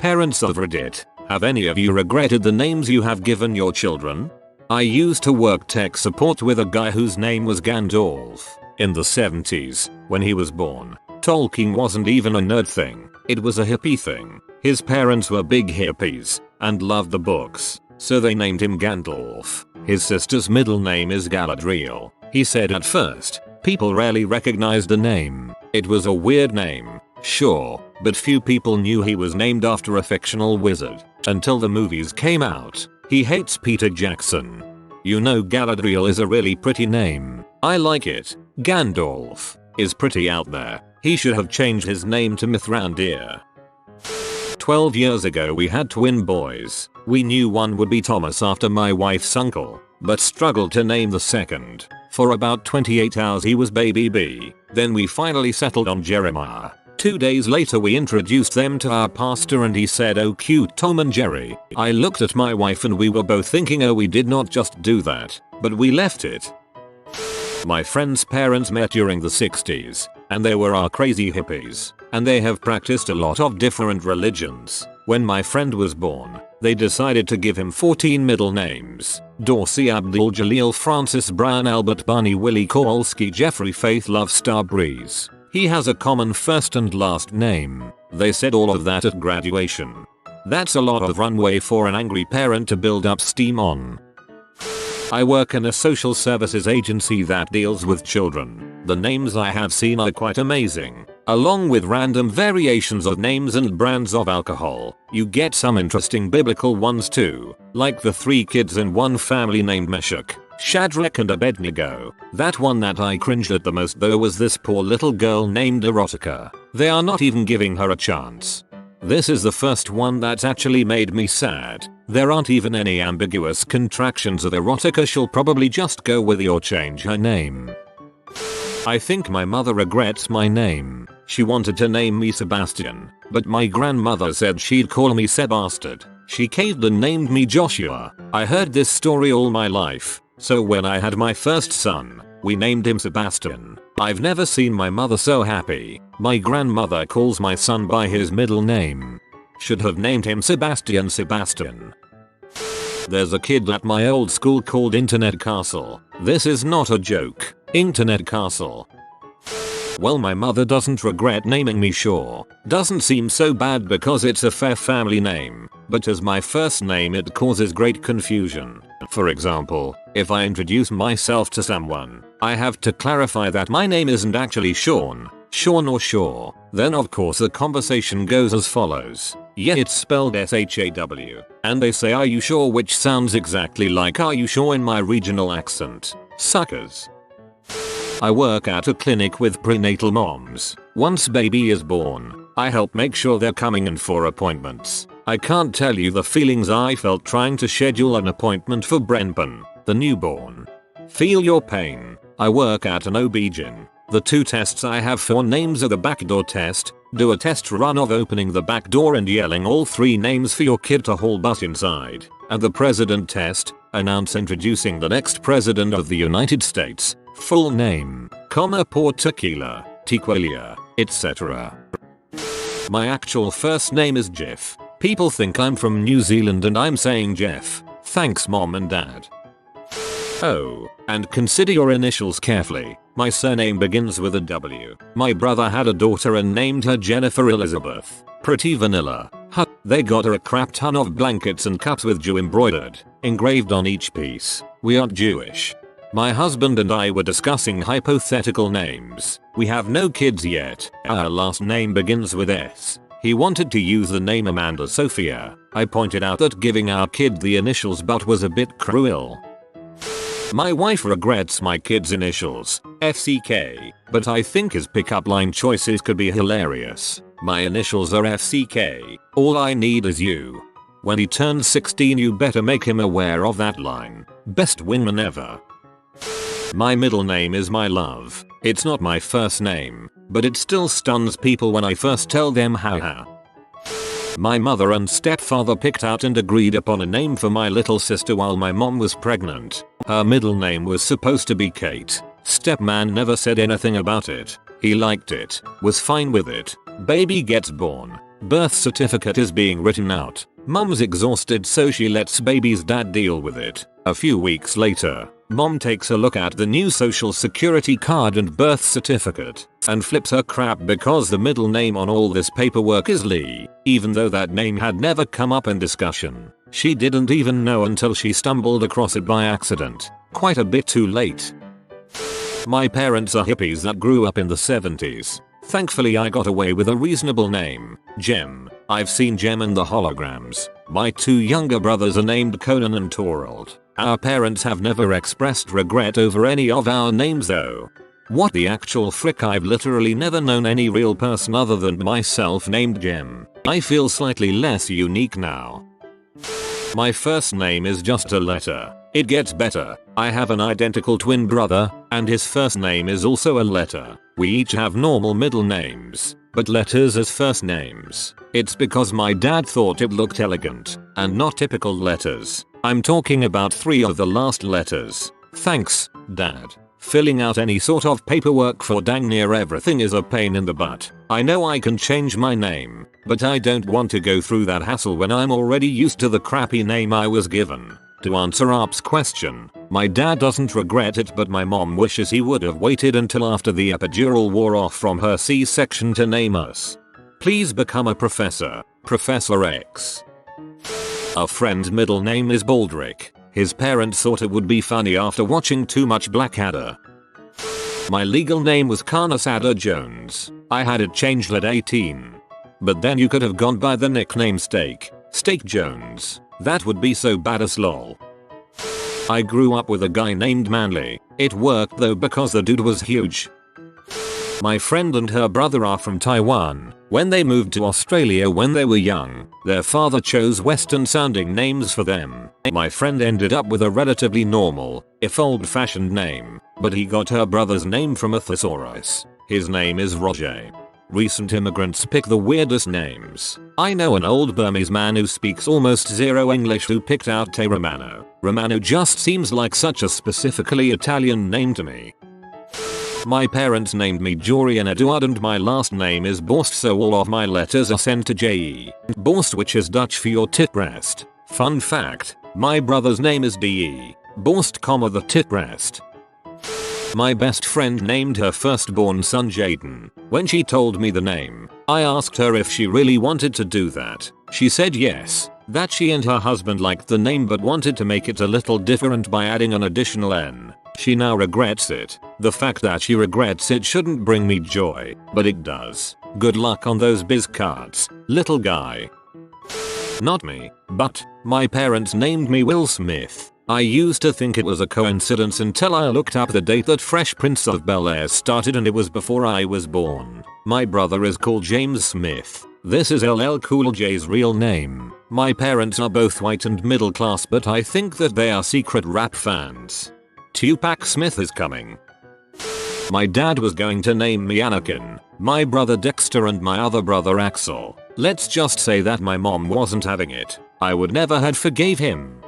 Parents of Reddit, have any of you regretted the names you have given your children? I used to work tech support with a guy whose name was Gandalf. In the 70s, when he was born, Tolkien wasn't even a nerd thing, it was a hippie thing. His parents were big hippies, and loved the books, so they named him Gandalf. His sister's middle name is Galadriel. He said at first, people rarely recognized the name. It was a weird name, sure, but few people knew he was named after a fictional wizard, until the movies came out. He hates Peter Jackson. You know, Galadriel is a really pretty name. I like it. Gandalf is pretty out there. He should have changed his name to Mithrandir. 12 years ago we had twin boys. We knew one would be Thomas after my wife's uncle, but struggled to name the second. For about 28 hours he was baby B. Then we finally settled on Jeremiah. 2 days later we introduced them to our pastor and he said, "Oh cute Tom and Jerry." I looked at my wife and we were both thinking, oh, we did not just do that, but we left it. My friend's parents met during the 60s, and they were our crazy hippies, and they have practiced a lot of different religions. When my friend was born, they decided to give him 14 middle names: Dorsey, Abdul, Jaleel, Francis, Brian, Albert, Barney, Willie, Kowalski, Jeffrey, Faith, Love, Star, Breeze. He has a common first and last name. They said all of that at graduation. That's a lot of runway for an angry parent to build up steam on. I work in a social services agency that deals with children. The names I have seen are quite amazing. Along with random variations of names and brands of alcohol, you get some interesting biblical ones too, like the 3 kids in one family named Meshach, Shadrach and Abednego. That one that I cringed at the most though was this poor little girl named Erotica. They are not even giving her a chance. This is the first one that's actually made me sad. There aren't even any ambiguous contractions of erotica. She'll probably just go with or change her name. I think my mother regrets my name. She wanted to name me Sebastian, but my grandmother said she'd call me Sebastard. She caved and named me Joshua. I heard this story all my life, so when I had my first son, we named him Sebastian. I've never seen my mother so happy. My grandmother calls my son by his middle name. Should have named him Sebastian. There's a kid at my old school called Internet Castle. This is not a joke. Internet Castle. Well, my mother doesn't regret naming me Shaw. Doesn't seem so bad because it's a fair family name, but as my first name it causes great confusion. For example, if I introduce myself to someone, I have to clarify that my name isn't actually Sean or Shaw. Then of course the conversation goes as follows. Yeah, it's spelled S-H-A-W. And they say, "Are you sure?" which sounds exactly like "Are you sure?" in my regional accent. Suckers. I work at a clinic with prenatal moms. Once baby is born, I help make sure they're coming in for appointments. I can't tell you the feelings I felt trying to schedule an appointment for Brenpan, the newborn. Feel your pain. I work at an OB-GYN. The 2 tests I have for names are the backdoor test, do a test run of opening the back door and yelling all 3 names for your kid to haul butt inside, and the president test, announce introducing the next president of the United States, full name, pour tequila, tequila, etc. My actual first name is Jeff. People think I'm from New Zealand and I'm saying Jeff. Thanks mom and dad. Oh, and consider your initials carefully. My surname begins with a W. My brother had a daughter and named her Jennifer Elizabeth. Pretty vanilla. They got her a crap ton of blankets and cups with Jew engraved on each piece. We aren't Jewish. My husband and I were discussing hypothetical names. We have no kids yet. Our last name begins with S. He wanted to use the name Amanda Sophia. I pointed out that giving our kid the initials but was a bit cruel. My wife regrets my kid's initials, FCK, but I think his pickup line choices could be hilarious. My initials are FCK, all I need is you. When he turns 16 you better make him aware of that line. Best wingman ever. My middle name is my love. It's not my first name, but it still stuns people when I first tell them haha. My mother and stepfather picked out and agreed upon a name for my little sister while my mom was pregnant. Her middle name was supposed to be Kate. Stepman never said anything about it. He liked it, was fine with it. Baby gets born. Birth certificate is being written out. Mom's exhausted, so she lets baby's dad deal with it. A few weeks later, Mom takes a look at the new social security card and birth certificate and flips her crap because the middle name on all this paperwork is Lee, even though that name had never come up in discussion. She didn't even know until she stumbled across it by accident. Quite a bit too late. My parents are hippies that grew up in the 70s. Thankfully I got away with a reasonable name, Jem. I've seen Jem and the holograms. My 2 younger brothers are named Conan and Torald. Our parents have never expressed regret over any of our names though. What the actual frick, I've literally never known any real person other than myself named Jem. I feel slightly less unique now. My first name is just a letter. It gets better. I have an identical twin brother, and his first name is also a letter. We each have normal middle names, but letters as first names. It's because my dad thought it looked elegant, and not typical letters. I'm talking about 3 of the last letters. Thanks, Dad. Filling out any sort of paperwork for dang near everything is a pain in the butt. I know I can change my name, but I don't want to go through that hassle when I'm already used to the crappy name I was given. To answer Up's question, my dad doesn't regret it, but my mom wishes he would have waited until after the epidural wore off from her C-section to name us. Please become a professor, Professor X. A friend's middle name is Baldrick. His parents thought it would be funny after watching too much Blackadder. My legal name was Carnasada Jones. I had it changed at 18. But then you could have gone by the nickname Steak Jones. That would be so badass lol. I grew up with a guy named Manly. It worked though because the dude was huge. My friend and her brother are from Taiwan. When they moved to Australia when they were young, their father chose Western sounding names for them. My friend ended up with a relatively normal, if old-fashioned name, but he got her brother's name from a thesaurus. His name is Roger. Recent immigrants pick the weirdest names. I know an old Burmese man who speaks almost zero English who picked out Te Romano. Romano just seems like such a specifically Italian name to me. My parents named me Jorian Eduard and my last name is Borst, so all of my letters are sent to J.E. Borst, which is Dutch for your tit breast. Fun fact, my brother's name is D.E. Borst, the tit breast. My best friend named her firstborn son Jaden. When she told me the name, I asked her if she really wanted to do that. She said yes, that she and her husband liked the name but wanted to make it a little different by adding an additional N. She now regrets it. The fact that she regrets it shouldn't bring me joy, but it does. Good luck on those biz cards, little guy. Not me, but my parents named me Will Smith. I used to think it was a coincidence until I looked up the date that Fresh Prince of Bel-Air started and it was before I was born. My brother is called James Smith. This is LL Cool J's real name. My parents are both white and middle class, but I think that they are secret rap fans. Tupac Smith is coming. My dad was going to name me Anakin, my brother Dexter and my other brother Axel. Let's just say that my mom wasn't having it. I would never had forgave him.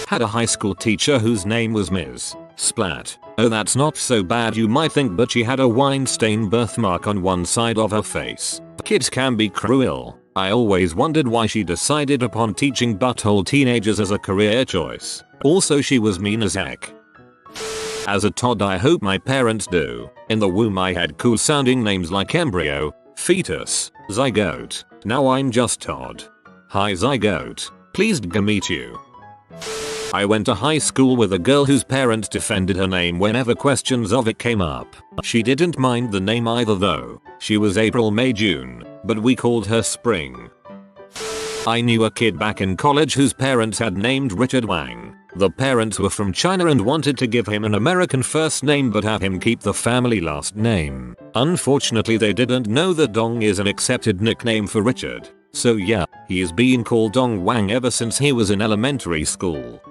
Had a high school teacher whose name was Ms. Splat. Oh, that's not so bad you might think, but she had a wine stain birthmark on one side of her face. Kids can be cruel. I always wondered why she decided upon teaching butthole teenagers as a career choice. Also, she was mean as heck. As a Todd, I hope my parents do. In the womb I had cool sounding names like embryo, fetus, zygote. Now I'm just Todd. Hi zygote. Pleased to meet you. I went to high school with a girl whose parents defended her name whenever questions of it came up. She didn't mind the name either though. She was April, May, June, but we called her Spring. I knew a kid back in college whose parents had named Richard Wang. The parents were from China and wanted to give him an American first name but have him keep the family last name. Unfortunately, they didn't know that Dong is an accepted nickname for Richard. So yeah, he is being called Dong Wang ever since he was in elementary school.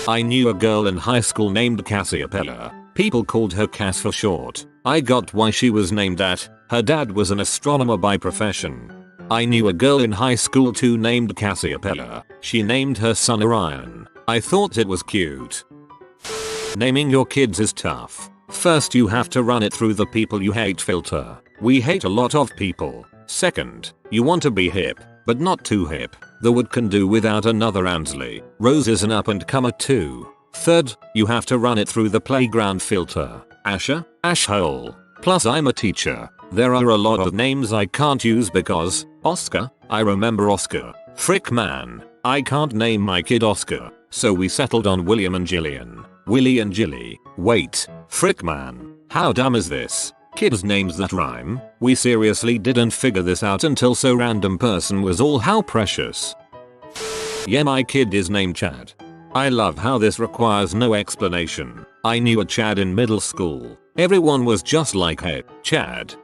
I knew a girl in high school named Cassiopeia. People called her Cass for short. I got why she was named that. Her dad was an astronomer by profession. I knew a girl in high school too named Cassiopeia. She named her son Orion. I thought it was cute. Naming your kids is tough. First you have to run it through the people you hate filter. We hate a lot of people. Second, you want to be hip, but not too hip. The wood can do without another Ansley. Rose is an up-and-comer too. Third, you have to run it through the playground filter. Asher, Ashhole. Plus I'm a teacher. There are a lot of names I can't use because Oscar, I remember Oscar. Frick man, I can't name my kid Oscar. So we settled on William and Gillian. Willie and Gilly. Wait, frick man, how dumb is this? Kids names that rhyme? We seriously didn't figure this out until so random person was all how precious. Yeah, my kid is named Chad. I love how this requires no explanation. I knew a Chad in middle school. Everyone was just like, hey, Chad.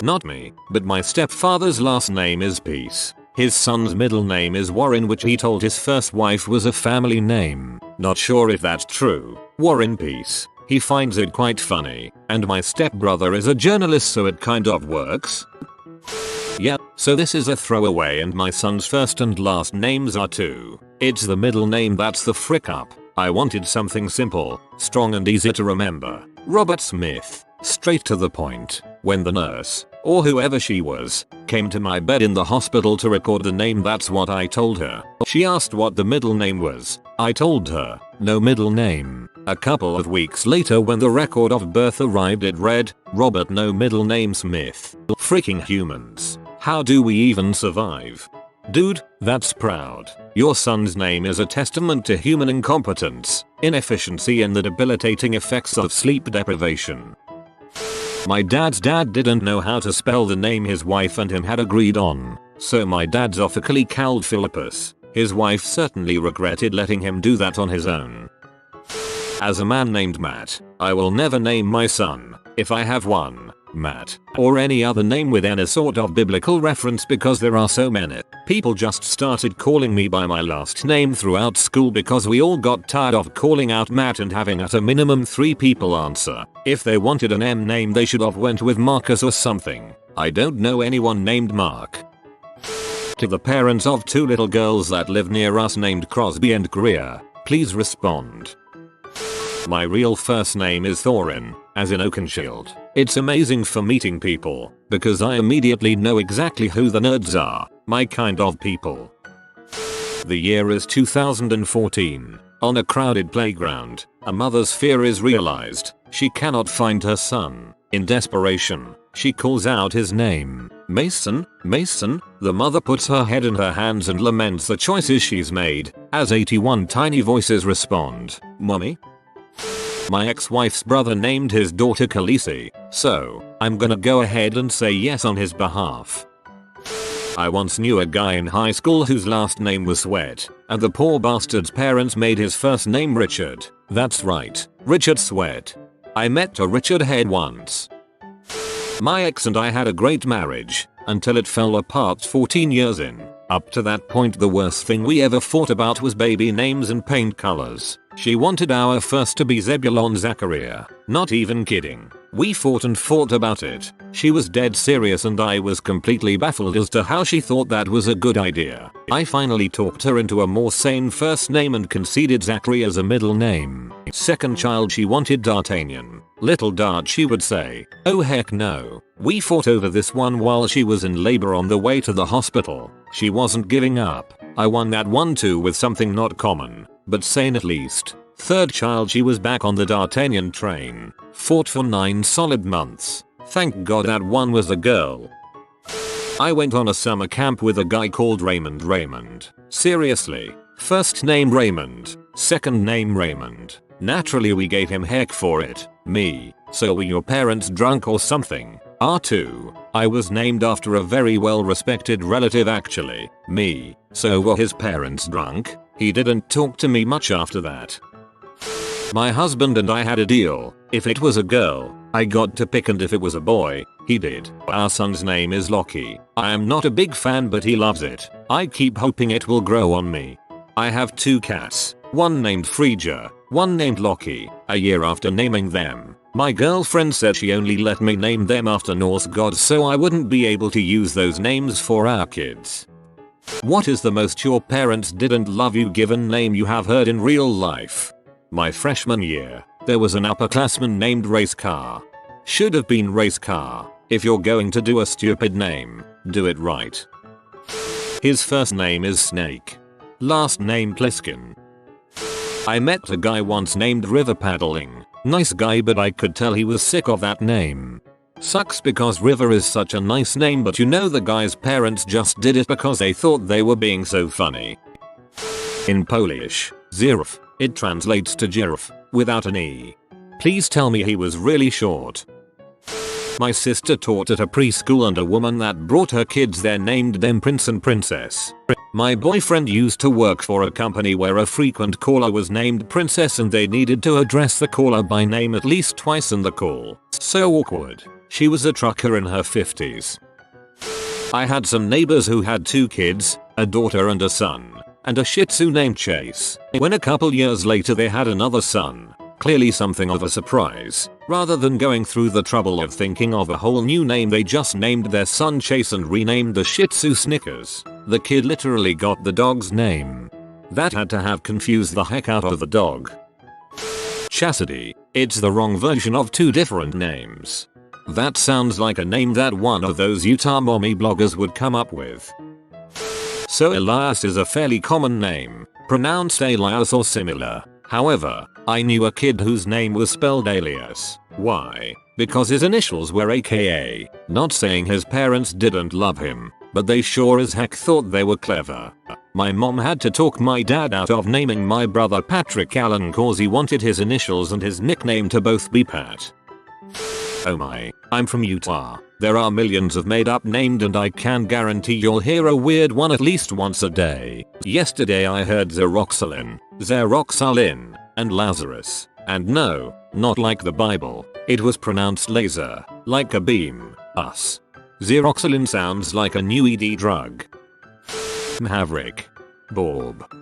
Not me, but my stepfather's last name is Peace. His son's middle name is Warren, which he told his first wife was a family name. Not sure if that's true. Warren Peace. He finds it quite funny. And my stepbrother is a journalist, so it kind of works. Yeah, so this is a throwaway and my son's first and last names are too. It's the middle name that's the frick up. I wanted something simple, strong and easy to remember. Robert Smith. Straight to the point. When the nurse, or whoever she was, came to my bed in the hospital to record the name, that's what I told her. She asked what the middle name was. I told her, no middle name. A couple of weeks later when the record of birth arrived it read, Robert no middle name Smith. Freaking humans. How do we even survive? Dude, that's proud. Your son's name is a testament to human incompetence, inefficiency and the debilitating effects of sleep deprivation. My dad's dad didn't know how to spell the name his wife and him had agreed on, so my dad zophically called Philippus. His wife certainly regretted letting him do that on his own. As a man named Matt, I will never name my son, if I have one, Matt, or any other name with any sort of biblical reference because there are so many. People just started calling me by my last name throughout school because we all got tired of calling out Matt and having at a minimum 3 people answer. If they wanted an M name they should have went with Marcus or something. I don't know anyone named Mark. To the parents of 2 little girls that live near us named Crosby and Greer, please respond. My real first name is Thorin, as in Oakenshield. It's amazing for meeting people, because I immediately know exactly who the nerds are, my kind of people. The year is 2014. On a crowded playground, a mother's fear is realized. She cannot find her son. In desperation, she calls out his name. Mason, Mason. The mother puts her head in her hands and laments the choices she's made, as 81 tiny voices respond. Mommy? My ex-wife's brother named his daughter Khaleesi, so I'm gonna go ahead and say yes on his behalf. I once knew a guy in high school whose last name was Sweat, and the poor bastard's parents made his first name Richard. That's right, Richard Sweat. I met a Richard Head once. My ex and I had a great marriage, until it fell apart 14 years in. Up to that point the worst thing we ever fought about was baby names and paint colors. She wanted our first to be Zebulon Zachariah. Not even kidding. We fought and fought about it. She was dead serious and I was completely baffled as to how she thought that was a good idea. I finally talked her into a more sane first name and conceded Zachary as a middle name. Second child she wanted D'Artagnan. Little Dart she would say. Oh heck no. We fought over this one while she was in labor on the way to the hospital. She wasn't giving up. I won that one too with something not common, but sane at least. Third child she was back on the D'Artagnan train. Fought for 9 solid months. Thank God that one was a girl. I went on a summer camp with a guy called Raymond. Seriously. First name Raymond. Second name Raymond. Naturally we gave him heck for it. Me. So were your parents drunk or something? R2. I was named after a very well respected relative actually. Me. So were his parents drunk? He didn't talk to me much after that. My husband and I had a deal. If it was a girl, I got to pick, and if it was a boy, he did. Our son's name is Lockie. I am not a big fan but he loves it. I keep hoping it will grow on me. I have 2 cats. One named Frigga, one named Lockie. A year after naming them, my girlfriend said she only let me name them after Norse gods so I wouldn't be able to use those names for our kids. What is the most your parents didn't love you given name you have heard in real life? My freshman year, there was an upperclassman named Race Car. Should have been Race Car. If you're going to do a stupid name, do it right. His first name is Snake. Last name Pliskin. I met a guy once named River Paddling. Nice guy, but I could tell he was sick of that name. Sucks because River is such a nice name, but you know the guy's parents just did it because they thought they were being so funny. In Polish, Zirf, it translates to giraffe, without an E. Please tell me he was really short. My sister taught at a preschool and a woman that brought her kids there named them Prince and Princess. My boyfriend used to work for a company where a frequent caller was named Princess and they needed to address the caller by name at least twice in the call. So awkward. She was a trucker in her 50s. I had some neighbors who had 2 kids, a daughter and a son, and a Shih Tzu named Chase. When a couple years later they had another son. Clearly something of a surprise. Rather than going through the trouble of thinking of a whole new name, they just named their son Chase and renamed the Shih Tzu Snickers. The kid literally got the dog's name. That had to have confused the heck out of the dog. Chastity. It's the wrong version of 2 different names. That sounds like a name that one of those Utah mommy bloggers would come up with. So Elias is a fairly common name, pronounced Elias or similar. However, I knew a kid whose name was spelled Alias. Why? Because his initials were AKA. Not saying his parents didn't love him, but they sure as heck thought they were clever. My mom had to talk my dad out of naming my brother Patrick Allen cause he wanted his initials and his nickname to both be Pat. Oh my, I'm from Utah. There are millions of made up names and I can guarantee you'll hear a weird one at least once a day. Yesterday I heard Xeroxalin, Xeroxalin, and Lazarus. And no, not like the Bible. It was pronounced laser, like a beam, us. Xeroxalin sounds like a new ED drug. Maverick. Bob.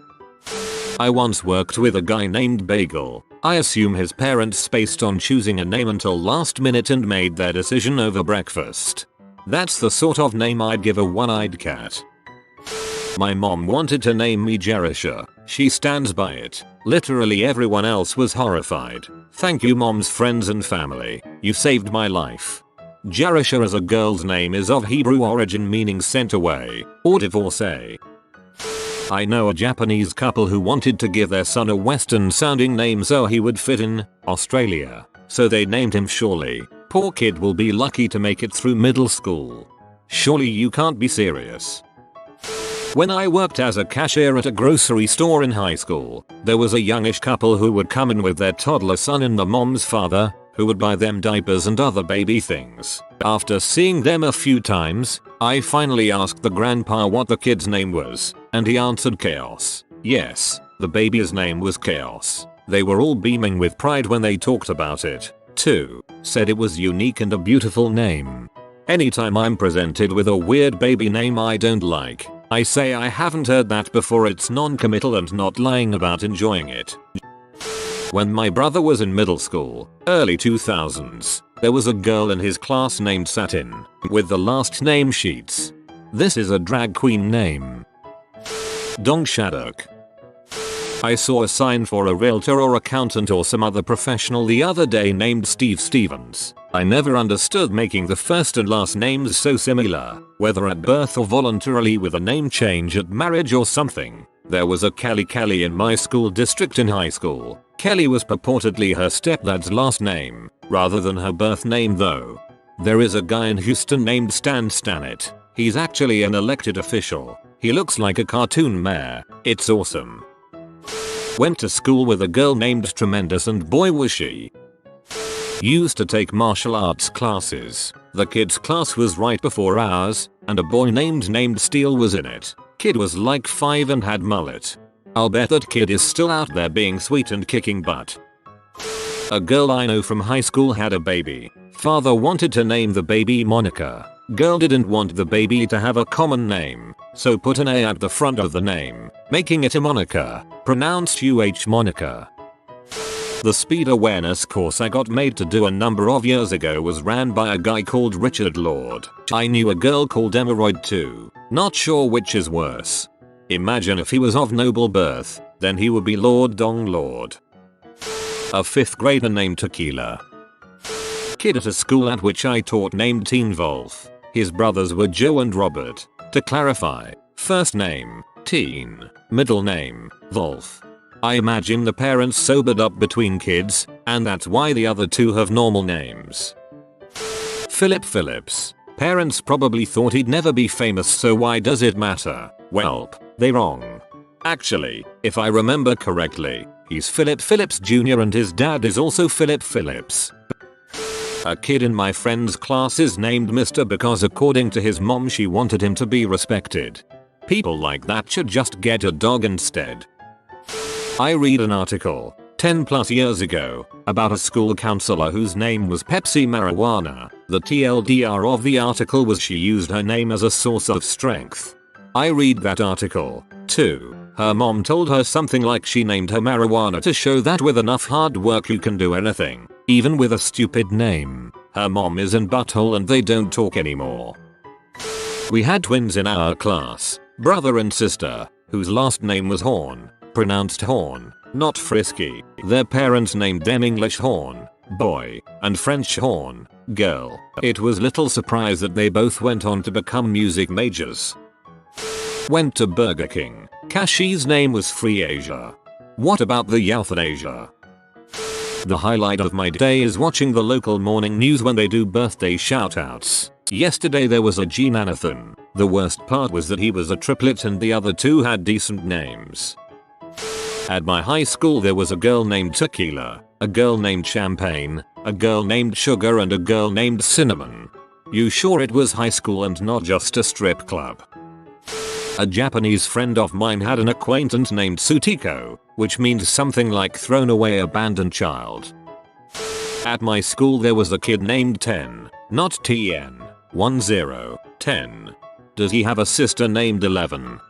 I once worked with a guy named Bagel. I assume his parents spaced on choosing a name until last minute and made their decision over breakfast. That's the sort of name I'd give a one-eyed cat. My mom wanted to name me Jerisha. She stands by it. Literally everyone else was horrified. Thank you, mom's friends and family. You saved my life. Jerisha as a girl's name is of Hebrew origin meaning sent away or divorcee. I know a Japanese couple who wanted to give their son a Western sounding name so he would fit in Australia. So they named him Surely. Poor kid will be lucky to make it through middle school. Surely you can't be serious. When I worked as a cashier at a grocery store in high school, there was a youngish couple who would come in with their toddler son and the mom's father, who would buy them diapers and other baby things. After seeing them a few times, I finally asked the grandpa what the kid's name was, and he answered Chaos. Yes, the baby's name was Chaos. They were all beaming with pride when they talked about it, too. Said it was unique and a beautiful name. Anytime I'm presented with a weird baby name I don't like, I say I haven't heard that before. It's non-committal and not lying about enjoying it. When my brother was in middle school, early 2000s, there was a girl in his class named Satin, with the last name Sheets. This is a drag queen name. Dong Shadok. I saw a sign for a realtor or accountant or some other professional the other day named Steve Stevens. I never understood making the first and last names so similar, whether at birth or voluntarily with a name change at marriage or something. There was a Kelly in my school district in high school. Kelly was purportedly her stepdad's last name, rather than her birth name though. There is a guy in Houston named Stan Stanett. He's actually an elected official. He looks like a cartoon mayor. It's awesome. Went to school with a girl named Tremendous and boy was she. Used to take martial arts classes. The kids' class was right before ours, and a boy named Steel was in it. Kid was like 5 and had mullet. I'll bet that kid is still out there being sweet and kicking butt. A girl I know from high school had a baby. Father wanted to name the baby Monica. Girl didn't want the baby to have a common name, so put an A at the front of the name, making it a Monica, pronounced UH Monica. The speed awareness course I got made to do a number of years ago was ran by a guy called Richard Lord. I knew a girl called Emeroid too. Not sure which is worse. Imagine if he was of noble birth, then he would be Lord Dong Lord. A 5th grader named Tequila. Kid at a school at which I taught named Teen Wolf. His brothers were Joe and Robert. To clarify, first name, Teen, middle name, Wolf. I imagine the parents sobered up between kids, and that's why the other two have normal names. Philip Phillips. Parents probably thought he'd never be famous, so why does it matter? Welp, they wrong. Actually, if I remember correctly, he's Philip Phillips Jr. and his dad is also Philip Phillips. A kid in my friend's class is named Mr. because according to his mom she wanted him to be respected. People like that should just get a dog instead. I read an article, 10 plus years ago, about a school counselor whose name was Pepsi Marijuana. The TLDR of the article was she used her name as a source of strength. I read that article, too. Her mom told her something like she named her marijuana to show that with enough hard work you can do anything, even with a stupid name. Her mom is in butthole and they don't talk anymore. We had twins in our class, brother and sister, whose last name was Horn, pronounced Horn, not Frisky. Their parents named them English Horn, boy, and French Horn, girl. It was little surprise that they both went on to become music majors. Went to Burger King. Cashier's name was Free Asia. What about the euthanasia? The highlight of my day is watching the local morning news when they do birthday shoutouts. Yesterday there was a Jeananathon. The worst part was that he was a triplet and the other two had decent names. At my high school there was a girl named Tequila, a girl named Champagne, a girl named Sugar and a girl named Cinnamon. You sure it was high school and not just a strip club? A Japanese friend of mine had an acquaintance named Sutiko, which means something like thrown away abandoned child. At my school there was a kid named 10, not TN, 10. Does he have a sister named 11?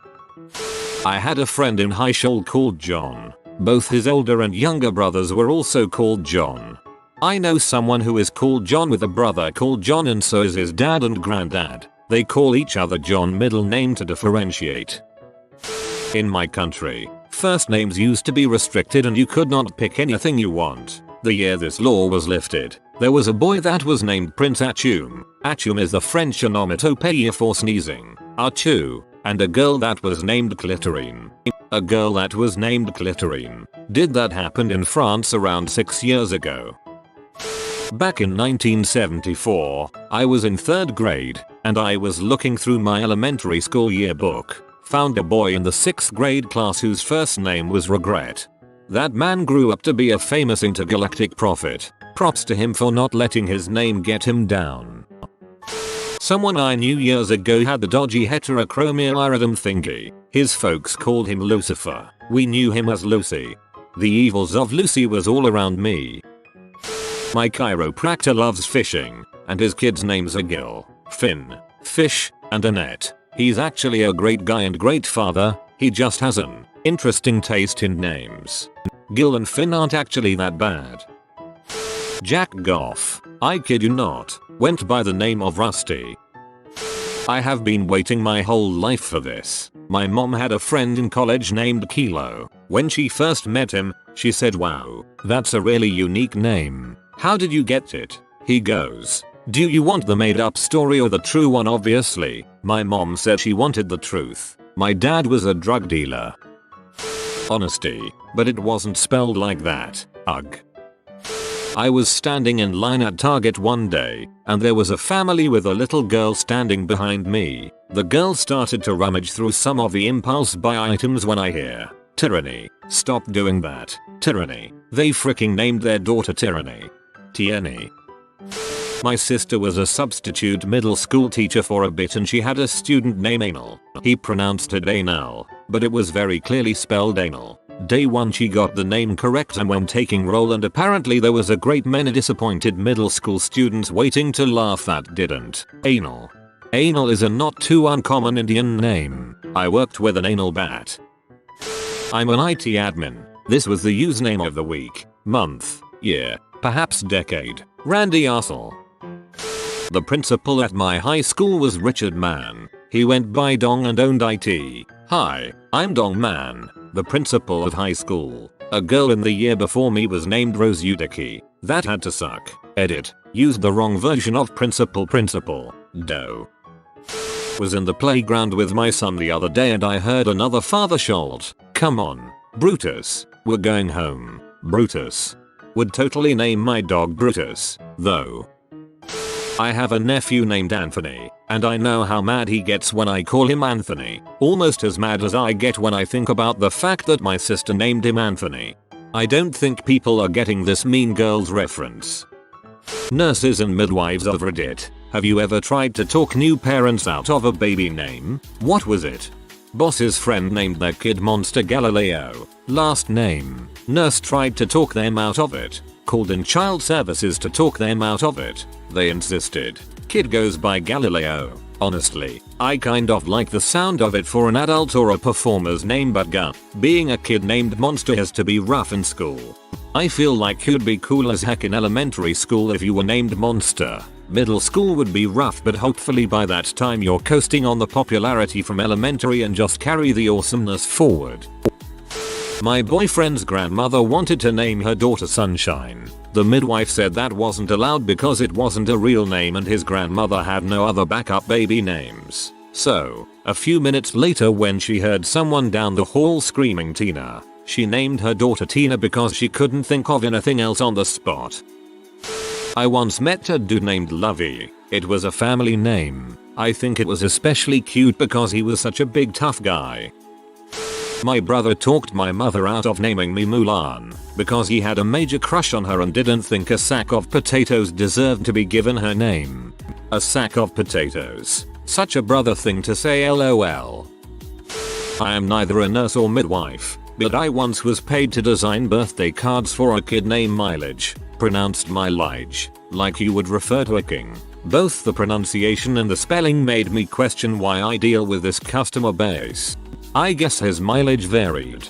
I had a friend in high school called John. Both his older and younger brothers were also called John. I know someone who is called John with a brother called John and so is his dad and granddad. They call each other John middle name to differentiate. In my country, first names used to be restricted and you could not pick anything you want. The year this law was lifted, there was a boy that was named Prince Achum. Achum is the French onomatopoeia for sneezing. Achoo. And a girl that was named Clitorine. A girl that was named Clitorine. Did that happen in France around 6 years ago? Back in 1974, I was in 3rd grade, and I was looking through my elementary school yearbook. Found a boy in the 6th grade class whose first name was Regret. That man grew up to be a famous intergalactic prophet. Props to him for not letting his name get him down. Someone I knew years ago had the dodgy heterochromia iridum thingy. His folks called him Lucifer. We knew him as Lucy. The evils of Lucy was all around me. My chiropractor loves fishing, and his kids' names are Gil, Finn, Fish, and Annette. He's actually a great guy and great father, he just has an interesting taste in names. Gil and Finn aren't actually that bad. Jack Goff, I kid you not, went by the name of Rusty. I have been waiting my whole life for this. My mom had a friend in college named Kilo. When she first met him, she said, "Wow, that's a really unique name. How did you get it?" He goes, "Do you want the made up story or the true one?" Obviously, my mom said she wanted the truth. My dad was a drug dealer. Honesty, but it wasn't spelled like that. Ugh. I was standing in line at Target one day, and there was a family with a little girl standing behind me. The girl started to rummage through some of the impulse buy items when I hear, "Tyranny, stop doing that, tyranny." They freaking named their daughter Tyranny. Tierney. My sister was a substitute middle school teacher for a bit and she had a student named Anal. He pronounced it Anal, but it was very clearly spelled Anal. Day 1 she got the name correct and when taking roll and apparently there was a great many disappointed middle school students waiting to laugh that didn't. Anal. Anal is a not too uncommon Indian name. I worked with an anal bat. I'm an IT admin. This was the username of the week, month, year, perhaps decade. Randy Arsel. The principal at my high school was Richard Mann. He went by Dong and owned IT. Hi, I'm Dong Man, the principal of high school. A girl in the year before me was named Rose Udiki. That had to suck. Edit. Used the wrong version of principal. Doe. Was in the playground with my son the other day and I heard another father shout, "Come on, Brutus, we're going home, Brutus." Would totally name my dog Brutus, though. I have a nephew named Anthony, and I know how mad he gets when I call him Anthony, almost as mad as I get when I think about the fact that my sister named him Anthony. I don't think people are getting this Mean Girls reference. Nurses and midwives of Reddit, have you ever tried to talk new parents out of a baby name? What was it? Boss's friend named their kid Monster Galileo. Last name. Nurse tried to talk them out of it. Called in child services to talk them out of it. They insisted. Kid goes by Galileo. Honestly, I kind of like the sound of it for an adult or a performer's name, but being a kid named Monster has to be rough in school. I feel like you'd be cool as heck in elementary school if you were named Monster. Middle school would be rough, but hopefully by that time you're coasting on the popularity from elementary and just carry the awesomeness forward. My boyfriend's grandmother wanted to name her daughter Sunshine. The midwife said that wasn't allowed because it wasn't a real name and his grandmother had no other backup baby names. So, a few minutes later when she heard someone down the hall screaming Tina, she named her daughter Tina because she couldn't think of anything else on the spot. I once met a dude named Lovey. It was a family name. I think it was especially cute because he was such a big tough guy. My brother talked my mother out of naming me Mulan because he had a major crush on her and didn't think a sack of potatoes deserved to be given her name. A sack of potatoes. Such a brother thing to say, lol. I am neither a nurse or midwife, but I once was paid to design birthday cards for a kid named Mileage, pronounced Mileage, like you would refer to a king. Both the pronunciation and the spelling made me question why I deal with this customer base. I guess his mileage varied.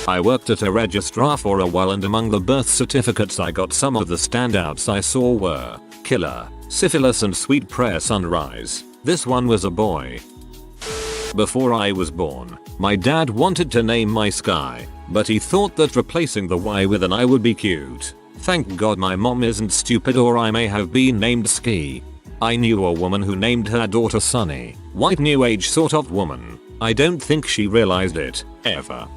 I worked at a registrar for a while and among the birth certificates I got, some of the standouts I saw were Killer, Syphilis and Sweet Prayer Sunrise. This one was a boy. Before I was born, my dad wanted to name my Sky, but he thought that replacing the Y with an I would be cute. Thank God my mom isn't stupid or I may have been named Ski. I knew a woman who named her daughter Sunny, white new age sort of woman. I don't think she realized it, ever.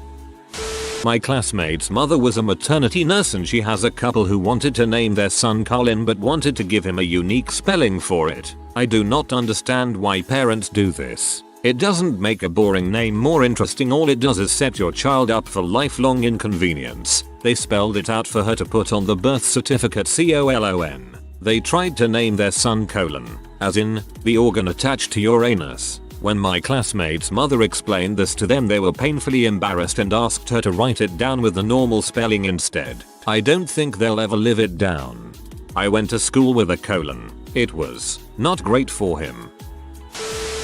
My classmate's mother was a maternity nurse and she has a couple who wanted to name their son Colin but wanted to give him a unique spelling for it. I do not understand why parents do this. It doesn't make a boring name more interesting, all it does is set your child up for lifelong inconvenience. They spelled it out for her to put on the birth certificate COLON. They tried to name their son Colon, as in, the organ attached to your anus. When my classmate's mother explained this to them, they were painfully embarrassed and asked her to write it down with the normal spelling instead. I don't think they'll ever live it down. I went to school with a colon. It was not great for him.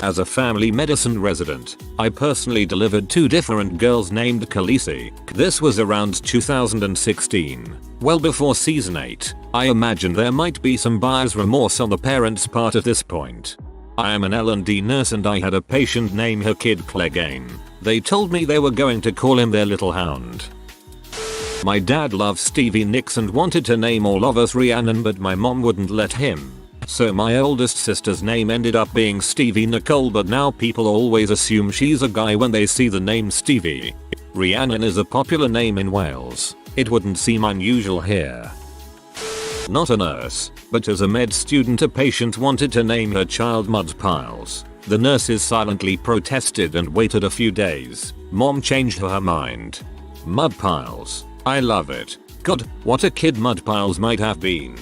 As a family medicine resident, I personally delivered 2 different girls named Khaleesi. This was around 2016, well before season 8. I imagine there might be some buyer's remorse on the parents' part at this point. I am an L&D nurse and I had a patient name her kid Clegane. They told me they were going to call him their little hound. My dad loves Stevie Nicks and wanted to name all of us Rhiannon, but my mom wouldn't let him. So my oldest sister's name ended up being Stevie Nicole, but now people always assume she's a guy when they see the name Stevie. Rhiannon is a popular name in Wales. It wouldn't seem unusual here. Not a nurse, but as a med student, a patient wanted to name her child Mudpiles. The nurses silently protested and waited a few days. Mom changed her mind. Mudpiles. I love it. God, what a kid Mudpiles might have been.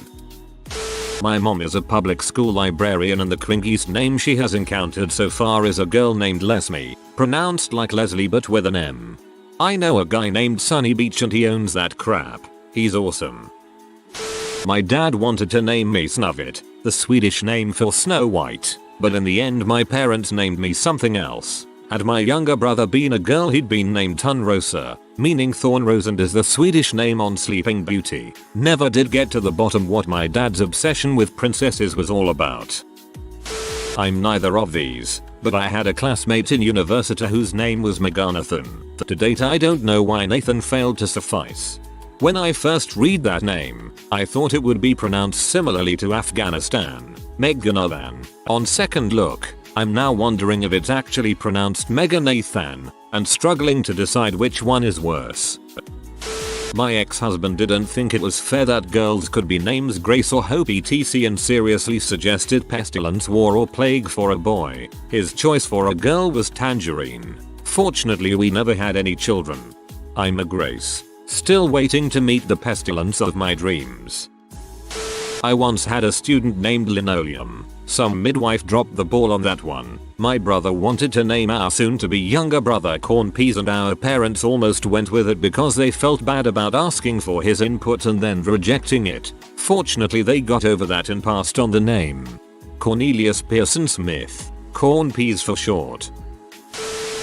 My mom is a public school librarian and the cringiest name she has encountered so far is a girl named Lesme, pronounced like Leslie but with an M. I know a guy named Sunny Beach and he owns that crap. He's awesome. My dad wanted to name me Snuvit, the Swedish name for Snow White, but in the end my parents named me something else. Had my younger brother been a girl, he'd been named Tunrosa, meaning thorn rose, and is the Swedish name on Sleeping Beauty. Never did get to the bottom what my dad's obsession with princesses was all about. I'm neither of these, but I had a classmate in university whose name was Meganathan. To date I don't know why Nathan failed to suffice. When I first read that name, I thought it would be pronounced similarly to Afghanistan, Meghanalan. On second look, I'm now wondering if it's actually pronounced Meghanathan, and struggling to decide which one is worse. My ex-husband didn't think it was fair that girls could be named Grace or Hope etc and seriously suggested pestilence, war or plague for a boy. His choice for a girl was Tangerine. Fortunately we never had any children. I'm a Grace, still waiting to meet the pestilence of my dreams. I once had a student named Linoleum. Some midwife dropped the ball on that one. My brother wanted to name our soon-to-be younger brother Corn Peas and our parents almost went with it because they felt bad about asking for his input and then rejecting it. Fortunately they got over that and passed on the name. Cornelius Pearson Smith. Corn Peas for short.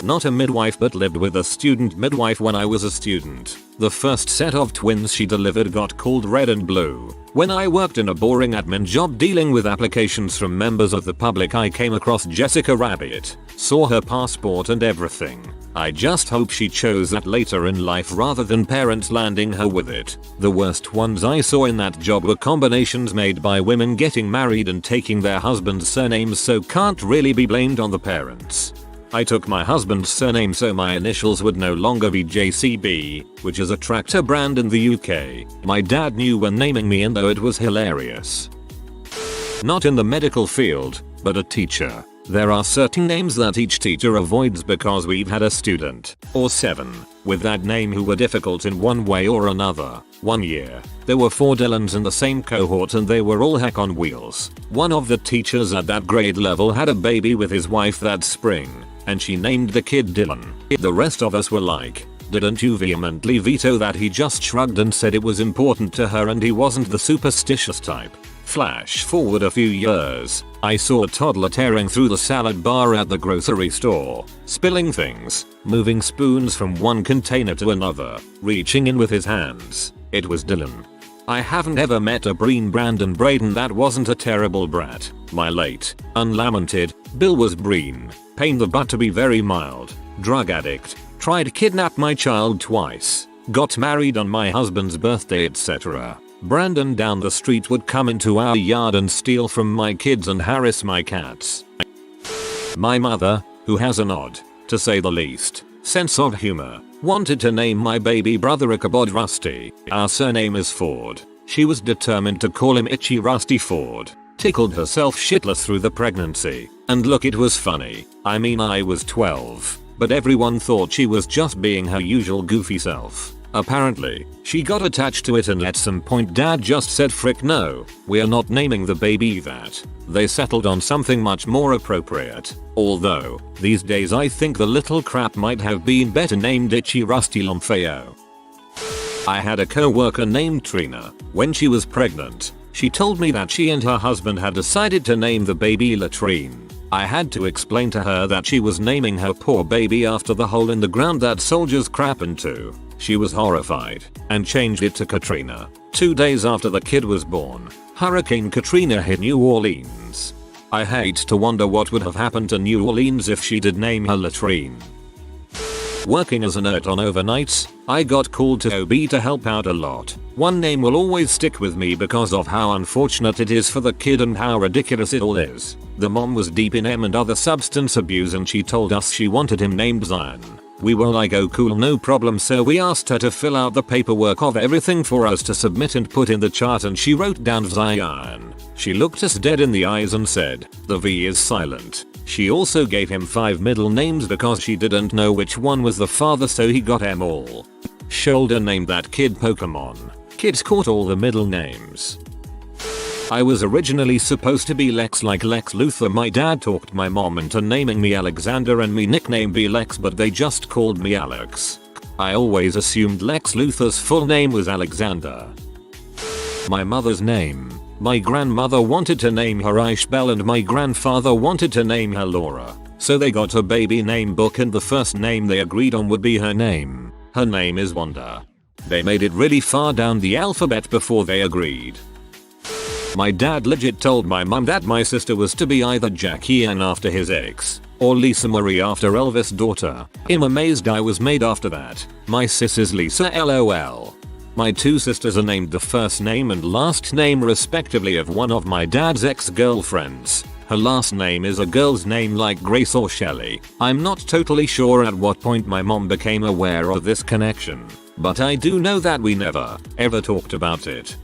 Not a midwife but lived with a student midwife when I was a student. The first set of twins she delivered got called Red and Blue. When I worked in a boring admin job dealing with applications from members of the public, I came across Jessica Rabbit, saw her passport and everything. I just hope she chose that later in life rather than parents landing her with it. The worst ones I saw in that job were combinations made by women getting married and taking their husband's surnames, so can't really be blamed on the parents. I took my husband's surname so my initials would no longer be JCB, which is a tractor brand in the UK. My dad knew when naming me, and though it was hilarious. Not in the medical field, but a teacher. There are certain names that each teacher avoids because we've had a student, or 7, with that name who were difficult in one way or another. One year, there were 4 Dylans in the same cohort and they were all heck on wheels. One of the teachers at that grade level had a baby with his wife that spring, and she named the kid Dylan. The rest of us were like, didn't you vehemently veto that? He just shrugged and said it was important to her and he wasn't the superstitious type. Flash forward a few years, I saw a toddler tearing through the salad bar at the grocery store, spilling things, moving spoons from one container to another, reaching in with his hands. It was Dylan. I haven't ever met a Brandon Braden that wasn't a terrible brat. My late, unlamented, Bill was Breen, pain the butt to be very mild, drug addict, tried to kidnap my child twice, got married on my husband's birthday etc. Brandon down the street would come into our yard and steal from my kids and harass my cats. My mother, who has an odd, to say the least, sense of humor, wanted to name my baby brother Ichabod Rusty. Our surname is Ford. She was determined to call him Itchy Rusty Ford. Tickled herself shitless through the pregnancy. And look, it was funny. I mean, I was 12, but everyone thought she was just being her usual goofy self. Apparently, she got attached to it and at some point dad just said frick no, we're not naming the baby that. They settled on something much more appropriate. Although, these days I think the little crap might have been better named Itchy Rusty Lomfeo. I had a co-worker named Trina. When she was pregnant, she told me that she and her husband had decided to name the baby Latrine. I had to explain to her that she was naming her poor baby after the hole in the ground that soldiers crap into. She was horrified and changed it to Katrina. 2 days after the kid was born, Hurricane Katrina hit New Orleans. I hate to wonder what would have happened to New Orleans if she did name her Latrine. Working as a nerd on overnights, I got called to OB to help out a lot. One name will always stick with me because of how unfortunate it is for the kid and how ridiculous it all is. The mom was deep in M and other substance abuse and she told us she wanted him named Zion. We were like, oh cool, no problem, so we asked her to fill out the paperwork of everything for us to submit and put in the chart, and she wrote down Zion. She looked us dead in the eyes and said, the V is silent. She also gave him 5 middle names because she didn't know which one was the father, so he got them all. Shoulder named that kid Pokemon. Kids caught all the middle names. I was originally supposed to be Lex like Lex Luthor. My dad talked my mom into naming me Alexander and me nickname be Lex, but they just called me Alex. I always assumed Lex Luthor's full name was Alexander. My mother's name. My grandmother wanted to name her Ishbel and my grandfather wanted to name her Laura. So they got a baby name book and the first name they agreed on would be her name. Her name is Wanda. They made it really far down the alphabet before they agreed. My dad legit told my mum that my sister was to be either Jackie Ann after his ex, or Lisa Marie after Elvis' daughter. I'm amazed I was made after that. My sis is Lisa LOL. My two sisters are named the first name and last name respectively of one of my dad's ex-girlfriends. Her last name is a girl's name like Grace or Shelley. I'm not totally sure at what point my mom became aware of this connection, but I do know that we never, ever talked about it.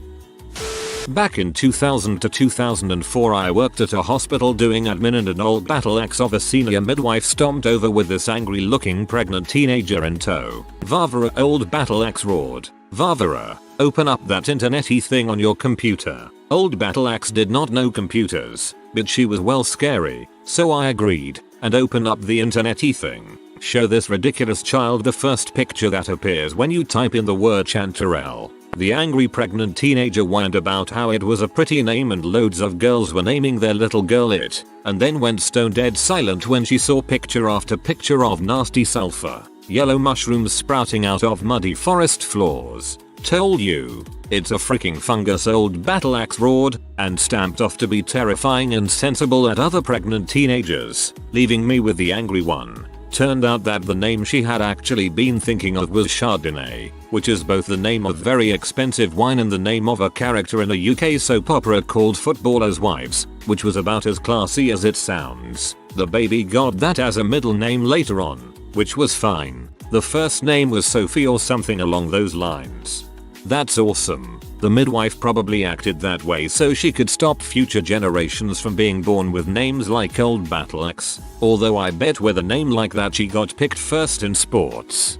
Back in 2000 to 2004 I worked at a hospital doing admin and an old battle axe of a senior midwife stomped over with this angry looking pregnant teenager in tow. Varvara old battle axe roared. Varvara, open up that internet-y thing on your computer. Old battle axe did not know computers, but she was well scary, so I agreed, and opened up the internet-y thing. Show this ridiculous child the first picture that appears when you type in the word chanterelle. The angry pregnant teenager whined about how it was a pretty name and loads of girls were naming their little girl it, and then went stone dead silent when she saw picture after picture of nasty sulfur, yellow mushrooms sprouting out of muddy forest floors. Told you, it's a freaking fungus, old battle axe roared, and stamped off to be terrifying and sensible at other pregnant teenagers, leaving me with the angry one. Turned out that the name she had actually been thinking of was Chardonnay, which is both the name of very expensive wine and the name of a character in a UK soap opera called Footballers' Wives, which was about as classy as it sounds. The baby got that as a middle name later on, which was fine. The first name was Sophie or something along those lines. That's awesome. The midwife probably acted that way so she could stop future generations from being born with names like Old Battle Axe, although I bet with a name like that she got picked first in sports.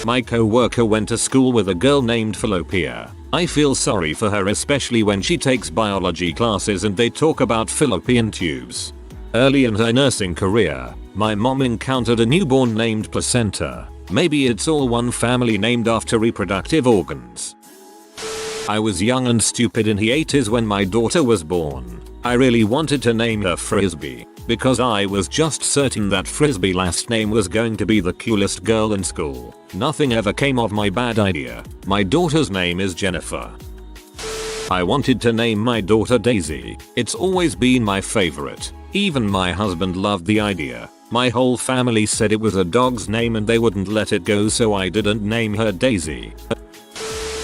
My co-worker went to school with a girl named Fallopian. I feel sorry for her, especially when she takes biology classes and they talk about fallopian tubes. Early in her nursing career, my mom encountered a newborn named Placenta. Maybe it's all one family named after reproductive organs. I was young and stupid in the 80s when my daughter was born. I really wanted to name her Frisbee, because I was just certain that Frisbee last name was going to be the coolest girl in school. Nothing ever came of my bad idea. My daughter's name is Jennifer. I wanted to name my daughter Daisy. It's always been my favorite. Even my husband loved the idea. My whole family said it was a dog's name and they wouldn't let it go, so I didn't name her Daisy.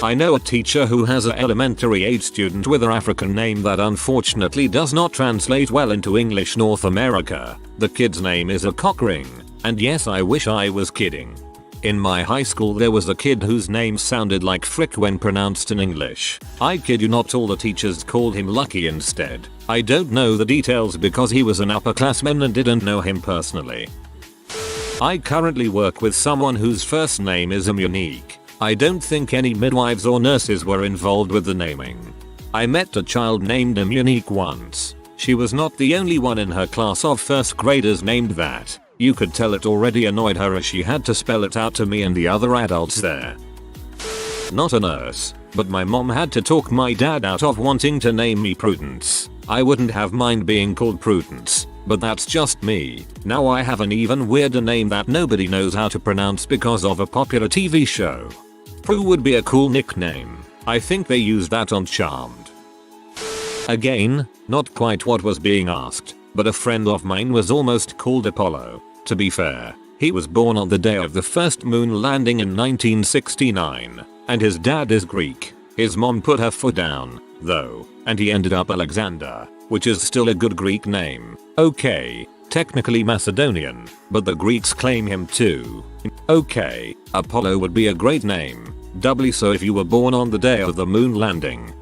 I know a teacher who has an elementary age student with an African name that unfortunately does not translate well into English North America. The kid's name is a cockring, and yes, I wish I was kidding. In my high school there was a kid whose name sounded like frick when pronounced in English. I kid you not, all the teachers called him Lucky instead. I don't know the details because he was an upperclassman and didn't know him personally. I currently work with someone whose first name is Unique. I don't think any midwives or nurses were involved with the naming. I met a child named Unique once. She was not the only one in her class of first graders named that. You could tell it already annoyed her as she had to spell it out to me and the other adults there. Not a nurse, but my mom had to talk my dad out of wanting to name me Prudence. I wouldn't have mind being called Prudence, but that's just me. Now I have an even weirder name that nobody knows how to pronounce because of a popular TV show. Prue would be a cool nickname. I think they used that on Charmed. Again, not quite what was being asked, but a friend of mine was almost called Apollo. To be fair, he was born on the day of the first moon landing in 1969, and his dad is Greek. His mom put her foot down, though, and he ended up Alexander, which is still a good Greek name. Okay, technically Macedonian, but the Greeks claim him too. Okay, Apollo would be a great name, doubly so if you were born on the day of the moon landing.